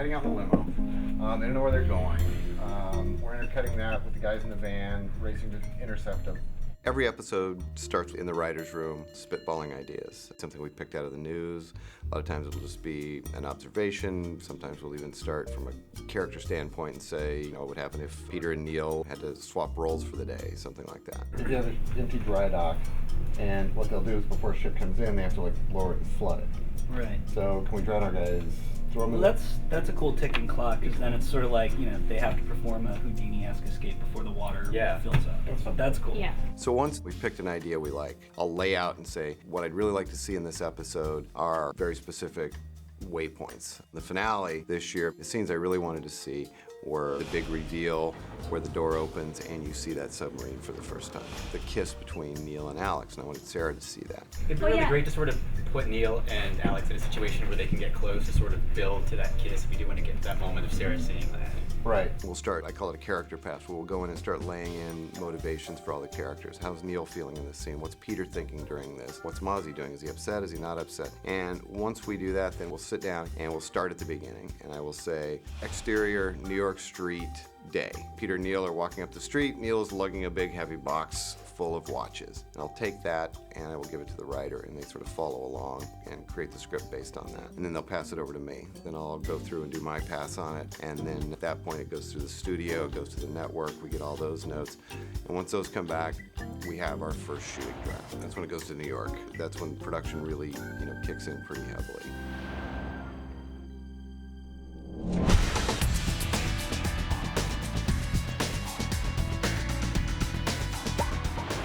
heading out in the limo. They don't know where they're going. We're intercutting that with the guys in the van, racing to intercept them. Every episode starts in the writer's room, spitballing ideas. It's something we picked out of the news. A lot of times it'll just be an observation. Sometimes we'll even start from a character standpoint and say, what would happen if Peter and Neal had to swap roles for the day, something like that. If you have an empty dry dock, and what they'll do is before a ship comes in, they have to lower it and flood it. Right. So can we drown our guys? Well, that's a cool ticking clock, because then it's sort of like, they have to perform a Houdini-esque escape before the water fills up. That's cool. Yeah. So once we've picked an idea we like, I'll lay out and say, what I'd really like to see in this episode are very specific waypoints. The finale this year, the scenes I really wanted to see were the big reveal where the door opens and you see that submarine for the first time. The kiss between Neal and Alex, and I wanted Sarah to see that. It'd be really great to sort of put Neal and Alex in a situation where they can get close to sort of build to that kiss. We do want to get to that moment of Sarah seeing that. Right. We'll start, I call it a character pass, where we'll go in and start laying in motivations for all the characters. How's Neal feeling in this scene? What's Peter thinking during this? What's Mozzie doing? Is he upset? Is he not upset? And once we do that, then we'll sit down and we'll start at the beginning. And I will say, exterior, New York street, day. Peter and Neal are walking up the street. Neal is lugging a big heavy box full of watches. And I'll take that and I will give it to the writer, and they sort of follow along and create the script based on that. And then they'll pass it over to me. Then I'll go through and do my pass on it. And then at that point it goes through the studio, it goes to the network, we get all those notes. And once those come back, we have our first shooting draft. That's when it goes to New York. That's when production really, kicks in pretty heavily.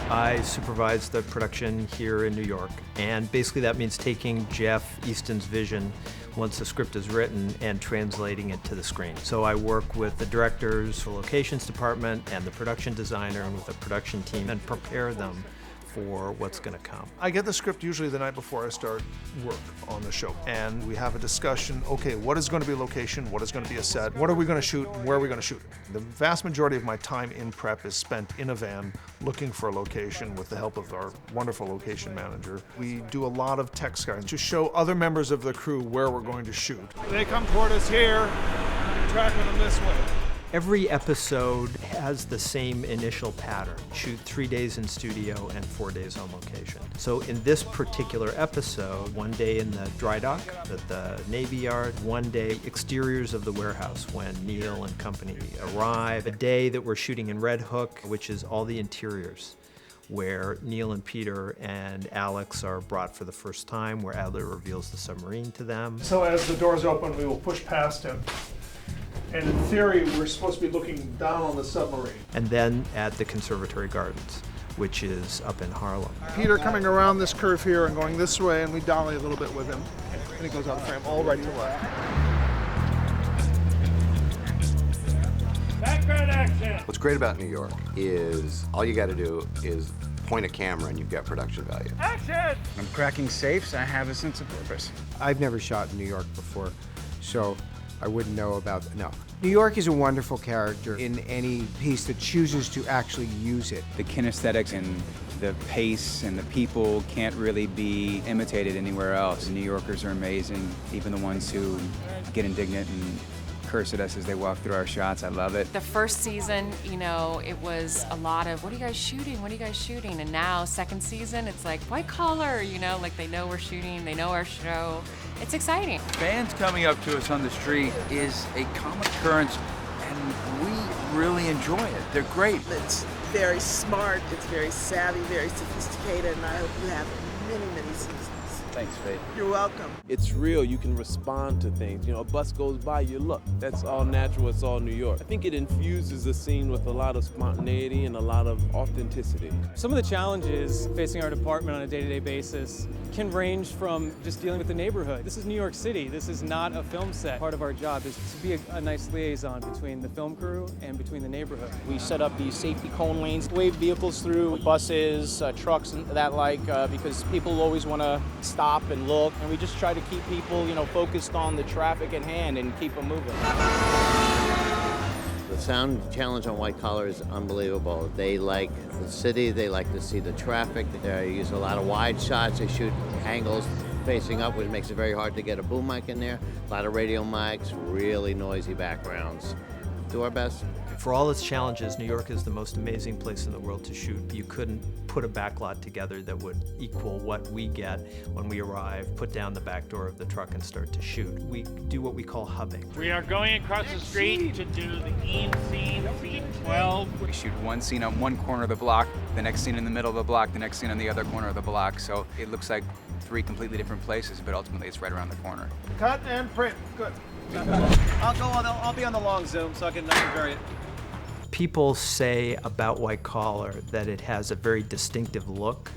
I supervise the production here in New York, and basically that means taking Jeff Eastin's vision once the script is written and translating it to the screen. So I work with the directors, the locations department, and the production designer, and with the production team, and prepare them for what's going to come. I get the script usually the night before I start work on the show, and we have a discussion, okay, what is going to be a location, what is going to be a set, what are we going to shoot, and where are we going to shoot it? The vast majority of my time in prep is spent in a van looking for a location with the help of our wonderful location manager. We do a lot of tech scouting to show other members of the crew where we're going to shoot. They come toward us here, tracking them this way. Every episode has the same initial pattern. Shoot 3 days in studio and 4 days on location. So in this particular episode, 1 day in the dry dock at the Navy Yard, 1 day exteriors of the warehouse when Neal and company arrive, a day that we're shooting in Red Hook, which is all the interiors, where Neal and Peter and Alex are brought for the first time, where Adler reveals the submarine to them. So as the doors open, we will push past him. And in theory, we're supposed to be looking down on the submarine. And then at the Conservatory Gardens, which is up in Harlem. Peter coming around this curve here and going this way, and we dolly a little bit with him. And he goes out of frame, all right to left. Background action! What's great about New York is all you got to do is point a camera and you've got production value. Action! I'm cracking safes. I have a sense of purpose. I've never shot in New York before, so I wouldn't know about, no. New York is a wonderful character in any piece that chooses to actually use it. The kinesthetics and the pace and the people can't really be imitated anywhere else. New Yorkers are amazing, even the ones who get indignant and curse at us as they walk through our shots. I love it. The first season, it was a lot of, what are you guys shooting? What are you guys shooting? And now, second season, it's like, white collar, like they know we're shooting, they know our show. It's exciting. Fans coming up to us on the street is a common occurrence, and we really enjoy it. They're great. It's very smart, it's very savvy, very sophisticated, and I hope you have many, many seasons. Thanks, Faith. You're welcome. It's real. You can respond to things. A bus goes by, you look. That's all natural. It's all New York. I think it infuses the scene with a lot of spontaneity and a lot of authenticity. Some of the challenges facing our department on a day-to-day basis can range from just dealing with the neighborhood. This is New York City. This is not a film set. Part of our job is to be a nice liaison between the film crew and between the neighborhood. We set up these safety cone lanes, wave vehicles through, buses, trucks, and that because people always want to stop and look, and we just try to keep people, focused on the traffic at hand and keep them moving. The sound challenge on White Collar is unbelievable. They like the city, they like to see the traffic. They use a lot of wide shots, they shoot angles facing up, which makes it very hard to get a boom mic in there. A lot of radio mics, really noisy backgrounds. Do our best. For all its challenges, New York is the most amazing place in the world to shoot. You couldn't put a backlot together that would equal what we get when we arrive, put down the back door of the truck and start to shoot. We do what we call hubbing. We are going across the street to do the Eve scene, scene 12. We shoot one scene on one corner of the block, the next scene in the middle of the block, the next scene on the other corner of the block. So it looks like 3 completely different places, but ultimately it's right around the corner. Cut and print. Good. I'll be on the long zoom so I can vary it. People say about White Collar that it has a very distinctive look,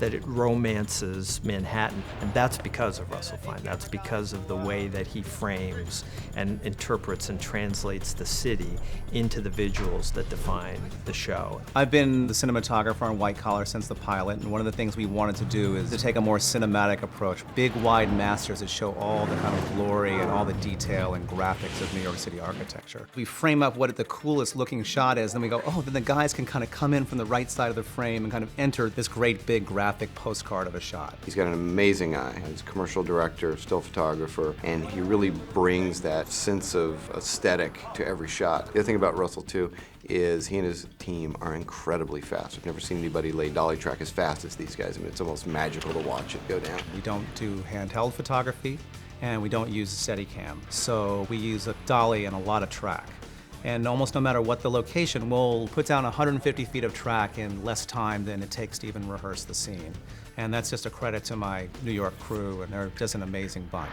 that it romances Manhattan, and that's because of Russell Fine. That's because of the way that he frames and interprets and translates the city into the visuals that define the show. I've been the cinematographer on White Collar since the pilot, and one of the things we wanted to do is to take a more cinematic approach. Big, wide masters that show all the kind of glory and all the detail and graphics of New York City architecture. We frame up what the coolest looking shot is, then we go, oh, then the guys can kind of come in from the right side of the frame and kind of enter this great big graphic postcard of a shot. He's got an amazing eye. He's a commercial director, still photographer, and he really brings that sense of aesthetic to every shot. The other thing about Russell, too, is he and his team are incredibly fast. I've never seen anybody lay dolly track as fast as these guys. I mean, it's almost magical to watch it go down. We don't do handheld photography, and we don't use a Steadicam. So we use a dolly and a lot of track. And almost no matter what the location, we'll put down 150 feet of track in less time than it takes to even rehearse the scene. And that's just a credit to my New York crew, and they're just an amazing bunch.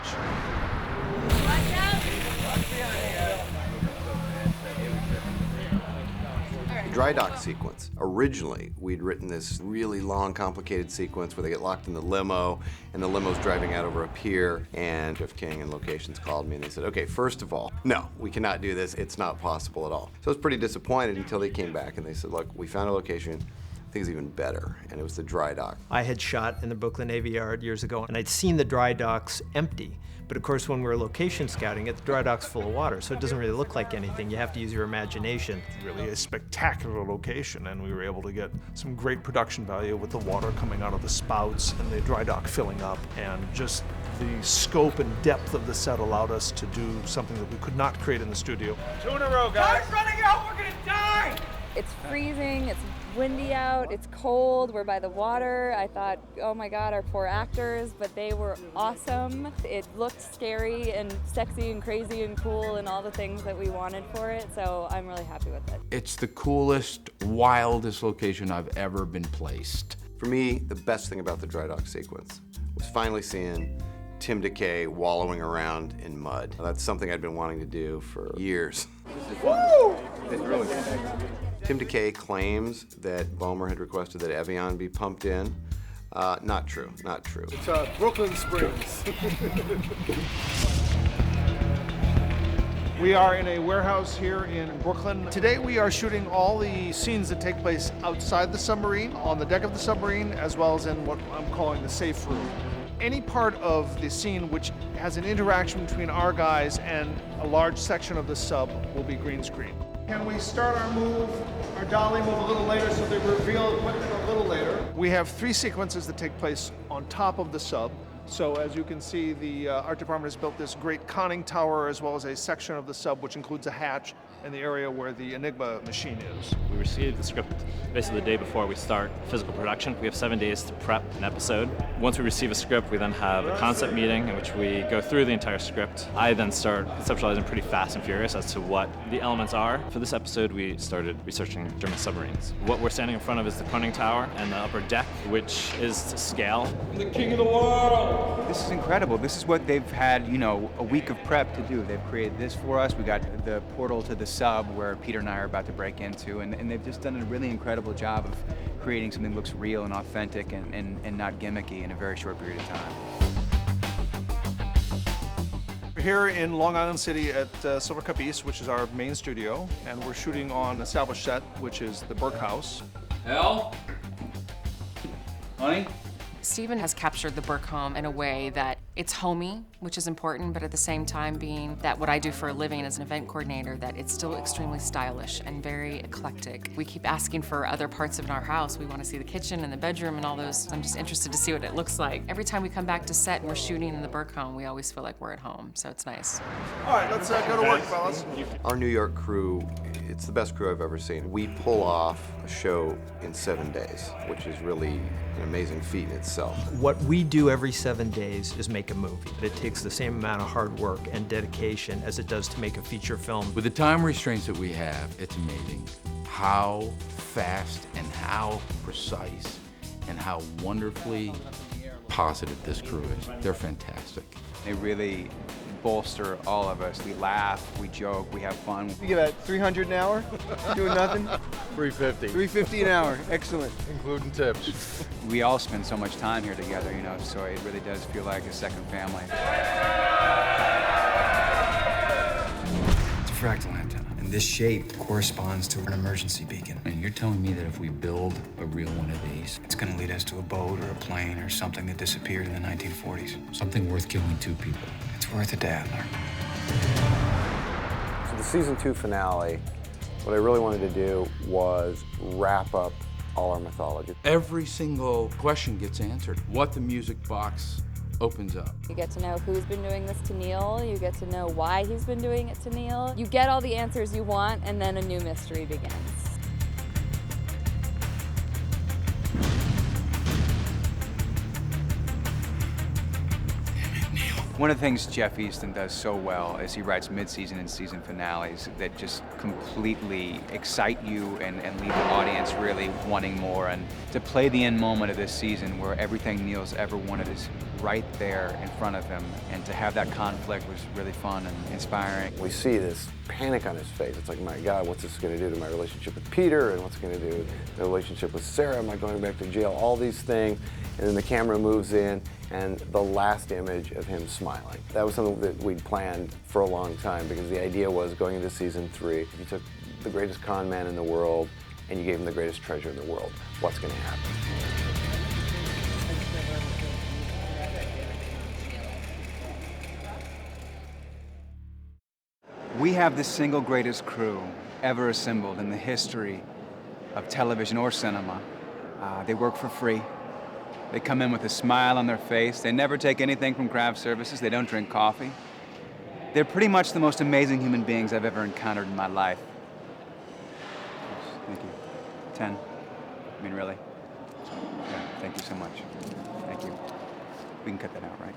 The dry dock sequence. Originally, we'd written this really long, complicated sequence where they get locked in the limo, and the limo's driving out over a pier, and Jeff King and Locations called me and they said, okay, first of all, no, we cannot do this. It's not possible at all. So I was pretty disappointed until they came back and they said, look, we found a location. I think it's even better, and it was the dry dock. I had shot in the Brooklyn Navy Yard years ago, and I'd seen the dry docks empty. But of course, when we were location scouting it, the dry dock's full of water, so it doesn't really look like anything. You have to use your imagination. Really a spectacular location, and we were able to get some great production value with the water coming out of the spouts and the dry dock filling up, and just the scope and depth of the set allowed us to do something that we could not create in the studio. 2 in a row, guys. Time's running out. We're gonna die. It's freezing, it's windy out, it's cold, we're by the water. I thought, oh my God, our poor actors, but they were awesome. It looked scary and sexy and crazy and cool and all the things that we wanted for it, so I'm really happy with it. It's the coolest, wildest location I've ever been placed. For me, the best thing about the dry dock sequence was finally seeing Tim Dekay wallowing around in mud. That's something I'd been wanting to do for years. Woo! It's really good. Tim Dekay claims that Bomer had requested that Evian be pumped in. Not true, not true. It's Brooklyn Springs. We are in a warehouse here in Brooklyn. Today we are shooting all the scenes that take place outside the submarine, on the deck of the submarine, as well as in what I'm calling the safe room. Any part of the scene which has an interaction between our guys and a large section of the sub will be green screen. Can we start our dolly move a little later so they reveal equipment a little later? We have 3 sequences that take place on top of the sub. So as you can see, the art department has built this great conning tower as well as a section of the sub which includes a hatch and the area where the Enigma machine is. We receive the script basically the day before we start physical production. We have 7 days to prep an episode. Once we receive a script, we then have a concept meeting in which we go through the entire script. I then start conceptualizing pretty fast and furious as to what the elements are. For this episode, we started researching German submarines. What we're standing in front of is the conning tower and the upper deck, which is to scale. I'm the king of the world! This is incredible. This is what they've had, a week of prep to do. They've created this for us. We got the portal to the sub where Peter and I are about to break into, and they've just done a really incredible job of creating something that looks real and authentic and not gimmicky in a very short period of time. We're here in Long Island City at Silver Cup East, which is our main studio, and we're shooting on an established set, which is the Burke house. Hell? Honey? Stephen has captured the Burke home in a way that It's homey, which is important, but at the same time being that what I do for a living as an event coordinator, that it's still extremely stylish and very eclectic. We keep asking for other parts of our house. We want to see the kitchen and the bedroom and all those. I'm just interested to see what it looks like. Every time we come back to set and we're shooting in the Burke home, we always feel like we're at home, so it's nice. All right, let's go to work, fellas. Our New York crew, it's the best crew I've ever seen. We pull off a show in 7 days, which is really an amazing feat in itself. What we do every 7 days is make a movie. It takes the same amount of hard work and dedication as it does to make a feature film. With the time restraints that we have, it's amazing how fast and how precise and how wonderfully positive this crew is. They're fantastic. They really bolster all of us. We laugh, we joke, we have fun. You give that 300 an hour? Doing nothing? 350. 350 an hour. Excellent. Including tips. We all spend so much time here together, you know, so it really does feel like a second family. It's a fractal antenna, and this shape corresponds to an emergency beacon. And you're telling me that if we build a real one of these, It's going to lead us to a boat or a plane or something that disappeared in the 1940s. something worth killing 2 people. It's worth a dabbler. So the season 2 finale, what I really wanted to do was wrap up all our mythology. Every single question gets answered. What the music box opens up. You get to know who's been doing this to Neal, you get to know why he's been doing it to Neal. You get all the answers you want, and then a new mystery begins. One of the things Jeff Eastin does so well is he writes mid-season and season finales that just completely excite you and leave the audience really wanting more. And to play the end moment of this season where everything Neal's ever wanted is right there in front of him, and to have that conflict was really fun and inspiring. We see this panic on his face. It's like, my God, what's this going to do to my relationship with Peter, and what's it going to do to the relationship with Sarah? Am I going back to jail? All these things. And then the camera moves in, and the last image of him smiling. That was something that we'd planned for a long time, because the idea was, going into season 3, if you took the greatest con man in the world and you gave him the greatest treasure in the world, what's going to happen? We have the single greatest crew ever assembled in the history of television or cinema. They work for free. They come in with a smile on their face. They never take anything from craft services. They don't drink coffee. They're pretty much the most amazing human beings I've ever encountered in my life. Thank you. 10. I mean, really. Yeah, thank you so much. Thank you. We can cut that out, right?